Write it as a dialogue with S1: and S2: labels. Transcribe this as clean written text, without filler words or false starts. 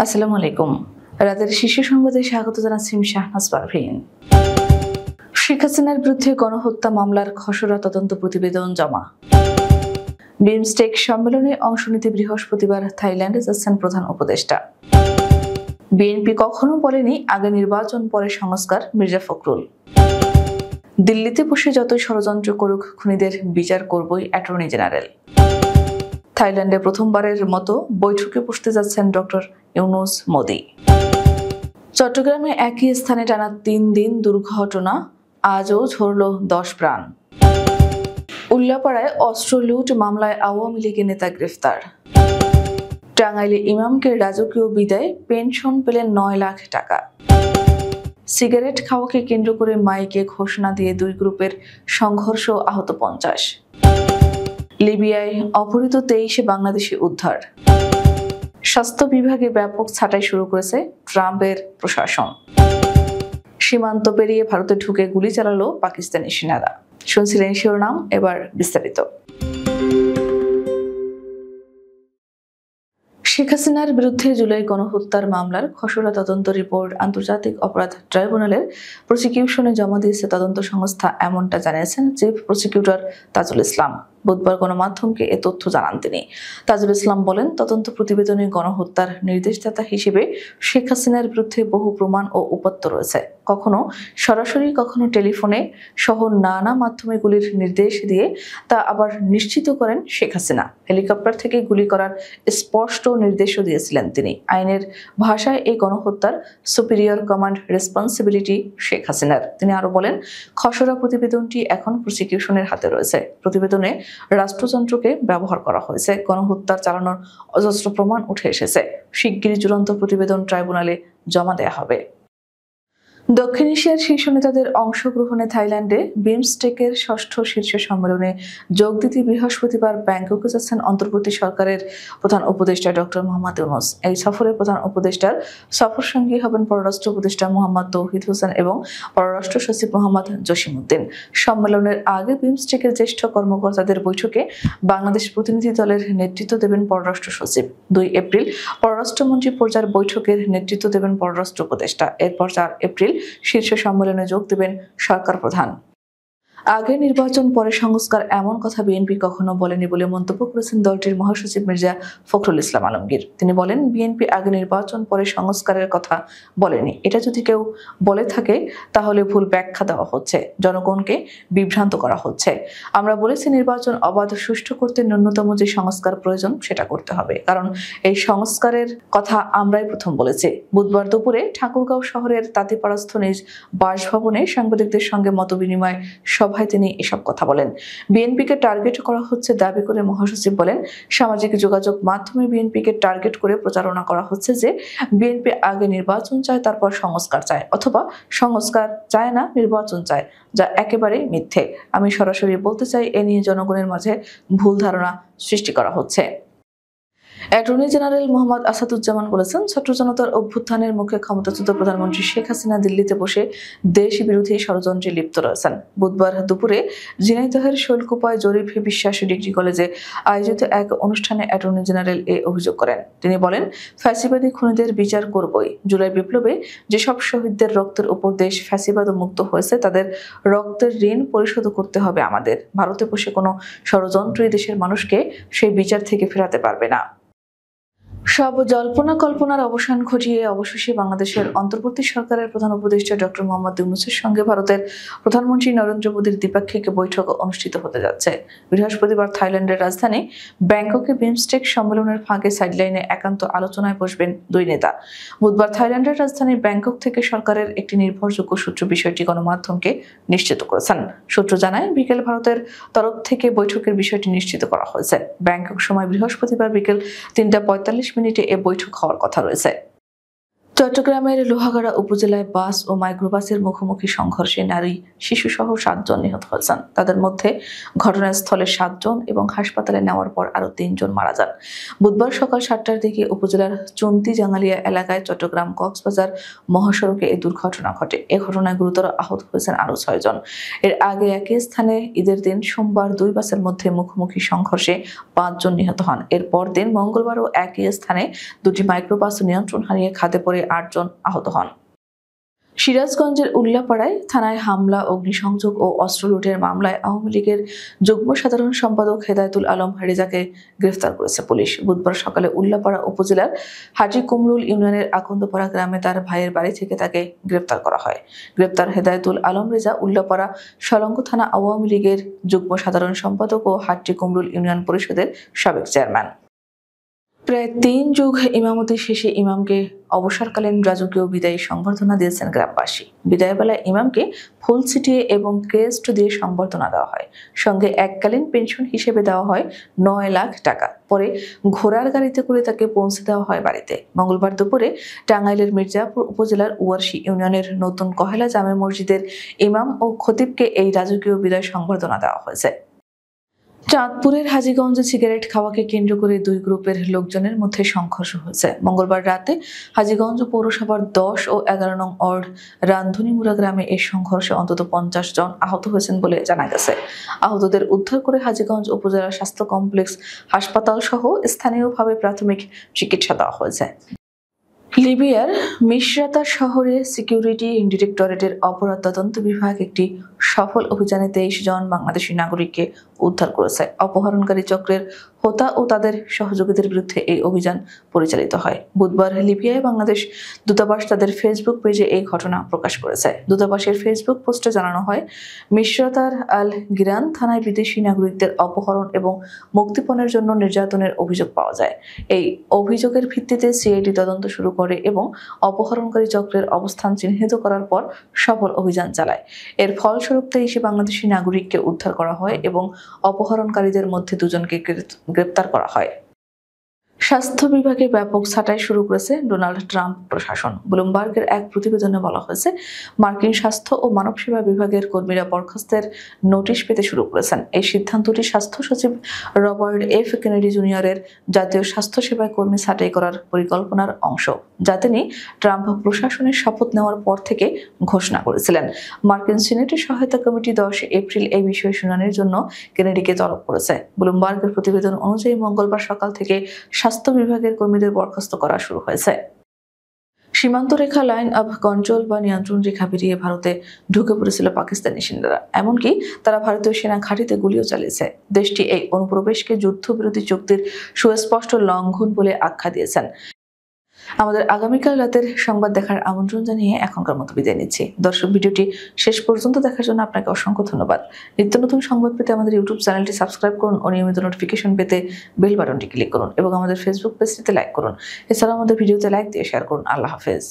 S1: আসসালামু আলাইকুম। রাতের শীর্ষ সংবাদে স্বাগত জানাচ্ছি শাহনাজ পারভীন। শেখ হাসিনার বিরুদ্ধে গণহত্যা মামলার খসড়া তদন্ত প্রতিবেদন জমা। বিমস্টেক সম্মেলনে অংশ নিতে বৃহস্পতিবার থাইল্যান্ডে যাচ্ছেন প্রধান উপদেষ্টা। বিএনপি কখনো বলেনি আগে নির্বাচন পরে সংস্কার, মির্জা ফখরুল। দিল্লিতে বসে যতই ষড়যন্ত্র করুক খুনিদের বিচার করবই অ্যাটর্নি জেনারেল। থাইল্যান্ডে প্রথমবারের মতো বৈঠকে বসতে যাচ্ছেন ডক্টর ইউনূস মোদি। চট্টগ্রামে একই স্থানে টানা ৩ দিন দুর্ঘটনা, আজও ঝরল ১০ প্রাণ। উল্লাপাড়ায় অস্ত্র লুট মামলায় আওয়ামী লীগের নেতা গ্রেফতার। টাঙ্গাইলে ইমামকে রাজকীয় বিদায়, পেনশন পেলেন ৯ লাখ টাকা। সিগারেট খাওয়াকে কেন্দ্র করে মাইকে ঘোষণা দিয়ে ২ গ্রুপের সংঘর্ষ, আহত ৫০। লিবিয়ায় অপহৃত ২৩ বাংলাদেশি উদ্ধার। স্বাস্থ্য বিভাগে ব্যাপক ছাঁটাই শুরু করেছে ট্রাম্পের প্রশাসন। সীমান্ত পেরিয়ে ভারতে ঢুকে গুলি চালালো পাকিস্তানি সেনারা। শুনছিলেন শিরোনাম, এবার বিস্তারিত। শেখ হাসিনার বিরুদ্ধে জুলাই গণহত্যার মামলার খসড়া তদন্ত রিপোর্ট আন্তর্জাতিক অপরাধ ট্রাইব্যুনালের প্রসিকিউশনে জমা দিয়েছে তদন্ত সংস্থা, এমনটা জানিয়েছেন চিফ প্রসিকিউটর তাজুল ইসলাম। বুধবার গণমাধ্যমকে এ তথ্য জানান তিনি। তাজুল ইসলাম বলেন, তদন্ত প্রতিবেদনে গণহত্যার নির্দেশদাতা হিসেবে শেখ হাসিনার বিরুদ্ধে বহু প্রমাণ ও উপাত্ত রয়েছে। কখনো সরাসরি, কখনো টেলিফোনে সহ নানা মাধ্যমে গুলির নির্দেশ দিয়ে তা আবার নিশ্চিত করেন শেখ হাসিনা। হেলিকপ্টার থেকে গুলি করার স্পষ্ট নির্দেশও দিয়েছিলেন তিনি। আইনের ভাষায় এই গণহত্যার সুপিরিয়র কমান্ড রেসপন্সিবিলিটি শেখ হাসিনার। তিনি আরো বলেন, খসড়া প্রতিবেদনটি এখন প্রসিকিউশনের হাতে রয়েছে। প্রতিবেদনে রাষ্ট্রযন্ত্রকে ব্যবহার করা হয়েছে। গণহত্যার চালানোর অজস্র প্রমাণ উঠে এসেছে। শিগগিরই চূড়ান্ত প্রতিবেদন ট্রাইব্যুনালে জমা দেওয়া হবে। দক্ষিণ এশিয়ার শীর্ষ নেতাদের অংশগ্রহণে থাইল্যান্ডে বিমস্টেকের ৬ষ্ঠ শীর্ষ সম্মেলনে যোগ দিতে বৃহস্পতিবার ব্যাংককে যাচ্ছেন অন্তর্বর্তী সরকারের প্রধান উপদেষ্টা ডক্টর মোহাম্মদ ইউনূস। এই সফরে প্রধান উপদেষ্টার সফরসঙ্গী হবেন পররাষ্ট্র উপদেষ্টা মোহাম্মদ তৌহিদ হোসেন এবং পররাষ্ট্র সচিব মোহাম্মদ জসিমউদ্দিন। সম্মেলনের আগে বিমস্টেকের জ্যেষ্ঠ কর্মকর্তাদের বৈঠকে বাংলাদেশ প্রতিনিধি দলের নেতৃত্ব দেবেন পররাষ্ট্র সচিব। ২ এপ্রিল পররাষ্ট্রমন্ত্রী পর্যায়ের বৈঠকের নেতৃত্ব দেবেন পররাষ্ট্র উপদেষ্টা। এরপর ৪ এপ্রিল শীর্ষ সম্মেলনে যোগ দেবেন সরকার প্রধান। আগে নির্বাচন পরে সংস্কার, এমন কথা বিএনপি কখনো বলেনি বলে মন্তব্য করেছেন দলটির মহাসচিব মির্জা ফখরুল ইসলাম আলমগীর। তিনি বলেন, বিএনপি আগে নির্বাচন পরে সংস্কারের কথা বলেনি। এটা যদি কেউ বলে থাকে তাহলে ভুল ব্যাখ্যা দেওয়া হচ্ছে, জনগণকে বিভ্রান্ত করা হচ্ছে। আমরা বলেছি, নির্বাচন অবাধ সুষ্ঠু করতে ন্যূনতম যে সংস্কার প্রয়োজন সেটা করতে হবে, কারণ এই সংস্কারের কথা আমরাই প্রথম বলেছি। বুধবার দুপুরে ঠাকুরগাঁও শহরের তাঁতিপাড়াস্থ নিজ বাসভবনে সাংবাদিকদের সঙ্গে মতবিনিময় সভায় তিনি এসব কথা বলেন। বিএনপিকে টার্গেট করা হচ্ছে দাবি করে মহাসচিব বলেন, সামাজিক যোগাযোগ মাধ্যমে বিএনপিকে টার্গেট করে প্রচারণা করা হচ্ছে যে বিএনপি আগে নির্বাচন চায়, তারপর সংস্কার চায়, অথবা সংস্কার চায় না, নির্বাচন চায়, যা একেবারেই মিথ্যে। আমি সরাসরি বলতে চাই, এ নিয়ে জনগণের মাঝে ভুল ধারণা সৃষ্টি করা হচ্ছে। অ্যাটর্নি জেনারেল মোহাম্মদ আসাদুজ্জামান বলেছেন, ছাত্র জনতার অভ্যুত্থানের মুখে ক্ষমতাচ্যুত প্রধানমন্ত্রী শেখ হাসিনা দিল্লিতে বসে দেশ বিরোধী ষড়যন্ত্রে লিপ্ত রয়েছেন। বুধবার দুপুরে ঝিনাইদহের শৈলকুপায় জরিফ বিশ্বাস ডিগ্রি কলেজে আয়োজিত এক অনুষ্ঠানে অ্যাটর্নি জেনারেল এ অভিযোগ করেন। তিনি বলেন, ফ্যাসিবাদী খুনিদের বিচার করবই। জুলাই বিপ্লবে যেসব শহীদদের রক্তের উপর দেশ ফ্যাসিবাদ মুক্ত হয়েছে, তাদের রক্তের ঋণ পরিশোধ করতে হবে আমাদের। ভারতে বসে কোনো ষড়যন্ত্রী দেশের মানুষকে সেই বিচার থেকে ফেরাতে পারবে না। সব জল্পনা কল্পনার অবসান ঘটিয়ে অবশেষে বাংলাদেশের অন্তর্বর্তী সরকারের প্রধান উপদেষ্টা ডক্টর মোহাম্মদ ইউনূসের সঙ্গে ভারতের প্রধানমন্ত্রী নরেন্দ্র মোদীর দ্বিপাক্ষিক বৈঠক অনুষ্ঠিত হতে যাচ্ছে। বৃহস্পতিবার থাইল্যান্ডের রাজধানী ব্যাংককে বিমস্টেক সম্মেলনের ফাঁকে সাইডলাইনে একান্ত আলোচনায় বসবেন ২ নেতা। বুধবার থাইল্যান্ডের রাজধানী ব্যাংকক থেকে সরকারের একটি নির্ভরযোগ্য সূত্র বিষয়টি গণমাধ্যমকে নিশ্চিত করেছেন। সূত্র জানায়, বিকেল ভারতের তরফ থেকে বৈঠকের বিষয়টি নিশ্চিত করা হয়েছে। ব্যাংকক সময় বৃহস্পতিবার বিকেল ৩টা ৪৫ মিনিটে এ বৈঠক হওয়ার কথা রয়েছে। চট্টগ্রামের লোহাগাড়া উপজেলায় বাস ও মাইক্রোবাসের মুখোমুখি সংঘর্ষে নারী শিশুসহ 7 জন নিহত হয়েছেন। তাদের মধ্যে ঘটনাস্থলে 7 জন এবং হাসপাতালে নেওয়ার পর আরও 3 জন মারা যান। বুধবার সকাল 7টার দিকে উপজেলার চন্তি জাঙ্গালিয়া এলাকায় চট্টগ্রাম কক্সবাজার মহাসড়কে এই দুর্ঘটনা ঘটে। এ ঘটনায় গুরুতর আহত হয়েছেন আরও 6 জন। এর আগে একই স্থানে ঈদের দিন সোমবার 2 বাসের মধ্যে মুখোমুখি সংঘর্ষে 5 জন নিহত হন। এরপর দিন মঙ্গলবারও একই স্থানে 2টি মাইক্রোবাস নিয়ন্ত্রণ হারিয়ে খাদে পড়ে 8 জন আহত হন। সিরাজগঞ্জের উল্লাপাড়ায় থানায় হামলা, অগ্নিসংযোগ ও অস্ত্র লুটের মামলায় আওয়ামী লীগের যুগ্ম সাধারণ সম্পাদক হেদায়েতুল আলম রেজাকে গ্রেফতার করেছে পুলিশ। বুধবার সকালে উল্লাপাড়া উপজেলার হাজী কুমরুল ইউনিয়নের আকন্দপাড়া গ্রামে তার ভাইয়ের বাড়ি থেকে তাকে গ্রেফতার করা হয়। গ্রেফতার হেদায়েতুল আলম রেজা উল্লাপাড়া সলঙ্গ থানা আওয়ামী লীগের যুগ্ম সাধারণ সম্পাদক ও হাজী কুমরুল ইউনিয়ন পরিষদের সাবেক চেয়ারম্যান। প্রায় 3 যুগ ইমামতি শেষে ইমামকে অবসরকালীন রাজকীয় বিদায়ী সংবর্ধনা দিয়েছেন গ্রামবাসী। বিদায় বেলায় ইমামকে ফুল ছিটিয়ে এবং ক্রেস্ট দিয়ে সংবর্ধনা দেওয়া হয়। সঙ্গে এককালীন পেনশন হিসেবে দেওয়া হয় 9 লাখ টাকা। পরে ঘোড়ার গাড়িতে করে তাকে পৌঁছে দেওয়া হয় বাড়িতে। মঙ্গলবার দুপুরে টাঙ্গাইলের মির্জাপুর উপজেলার উয়ারশী ইউনিয়নের নতুন কহেলা জামে মসজিদের ইমাম ও খতিবকে এই রাজকীয় বিদায় সংবর্ধনা দেওয়া হয়েছে। চাঁদপুরের হাজীগঞ্জে সিগারেট খাওয়াকে কেন্দ্র করে 2 গ্রুপের লোকজনের মধ্যে সংঘর্ষ হয়েছে। মঙ্গলবার রাতে হাজীগঞ্জ পৌরসভার 10 ও 11 নং ওয়ার্ড রান্ধুনিমুড়া গ্রামে এই সংঘর্ষে অন্তত 50 জন আহত হয়েছেন বলে জানা গেছে। আহতদের উদ্ধার করে হাজীগঞ্জ উপজেলা স্বাস্থ্য কমপ্লেক্স হাসপাতাল সহ স্থানীয়ভাবে প্রাথমিক চিকিৎসা দেওয়া হয়েছে। লিবিয়ার মিশরাতা শহরে সিকিউরিটি ডিরেক্টরেটের অপরাধ তদন্ত বিভাগ একটি সফল অভিযানে 23 জন বাংলাদেশি নাগরিককে উদ্ধার করেছে। অপহরণকারী চক্রের হোতা ও তাদের সহযোগীদের বিরুদ্ধে এই অভিযান পরিচালিত হয়। বুধবার লিবিয়ায় বাংলাদেশ দূতাবাস তাদের ফেসবুক পেজে এই ঘটনা প্রকাশ করেছে। দূতাবাসের ফেসবুক পোস্টে জানানো হয়, মিশরাতার আল গিরান থানায় বিদেশি নাগরিকদের অপহরণ এবং মুক্তিপণের জন্য নির্যাতনের অভিযোগ পাওয়া যায়। এই অভিযোগের ভিত্তিতে সিআইডি তদন্ত শুরু করে এবং অপহরণকারী চক্রের অবস্থান চিহ্নিত করার পর সফল অভিযান চালায়। এর ফলস্বরূপ 23 বাংলাদেশি নাগরিককে উদ্ধার করা হয় এবং অপহরণকারীদের মধ্যে 2 জনকে গ্রেপ্তার করা হয়। স্বাস্থ্য বিভাগে ব্যাপক ছাঁটাই শুরু করেছে ডোনাল্ড ট্রাম্প প্রশাসন। ব্লুমবার্গের এক প্রতিবেদনে বলা হয়েছে, মার্কিন স্বাস্থ্য ও মানব সেবা বিভাগের কর্মীরা বরখাস্তের নোটিশ পেতে শুরু করেছেন। এই সিদ্ধান্তটি স্বাস্থ্য সচিব রবার্ট এফ কেনেডি জুনিয়রের জাতীয় স্বাস্থ্য সেবায় কর্মী ছাঁটাই করার পরিকল্পনার অংশ, যা তিনি ট্রাম্প প্রশাসনের শপথ নেওয়ার পর থেকে ঘোষণা করেছিলেন। মার্কিন সিনেটের সহায়তা কমিটি 10 এপ্রিল এই বিষয়ে শুনানির জন্য কেনেডিকে তলব করেছে। ব্লুমবার্গের প্রতিবেদন অনুযায়ী মঙ্গলবার সকাল থেকে স্বাস্থ্য বিভাগের কর্মীদের বরখাস্ত করা শুরু হয়েছে। সীমান্ত রেখা লাইন অব কন্ট্রোল বা নিয়ন্ত্রণ রেখা পেরিয়ে ভারতে ঢুকে পড়েছিল পাকিস্তানি সেনারা। এমনকি তারা ভারতীয় সেনা ঘাঁটিতে গুলিও চালিয়েছে। দেশটি এই অনুপ্রবেশকে যুদ্ধবিরতি চুক্তির সুস্পষ্ট লঙ্ঘন বলে আখ্যা দিয়েছেন। আমাদের আগামীকাল রাতের সংবাদ দেখার আমন্ত্রণ জানিয়ে এখনকার মতো বিদায় নিচ্ছি। দর্শক, ভিডিওটি শেষ পর্যন্ত দেখার জন্য আপনাকে অসংখ্য ধন্যবাদ। নিত্য নতুন সংবাদ পেতে আমাদের ইউটিউব চ্যানেলটি সাবস্ক্রাইব করুন ও নিয়মিত নোটিফিকেশন পেতে বেল বাটনটি ক্লিক করুন এবং আমাদের ফেসবুক পেজটিতে লাইক করুন। এছাড়াও আমাদের ভিডিওতে লাইক দিয়ে শেয়ার করুন। আল্লাহ হাফেজ।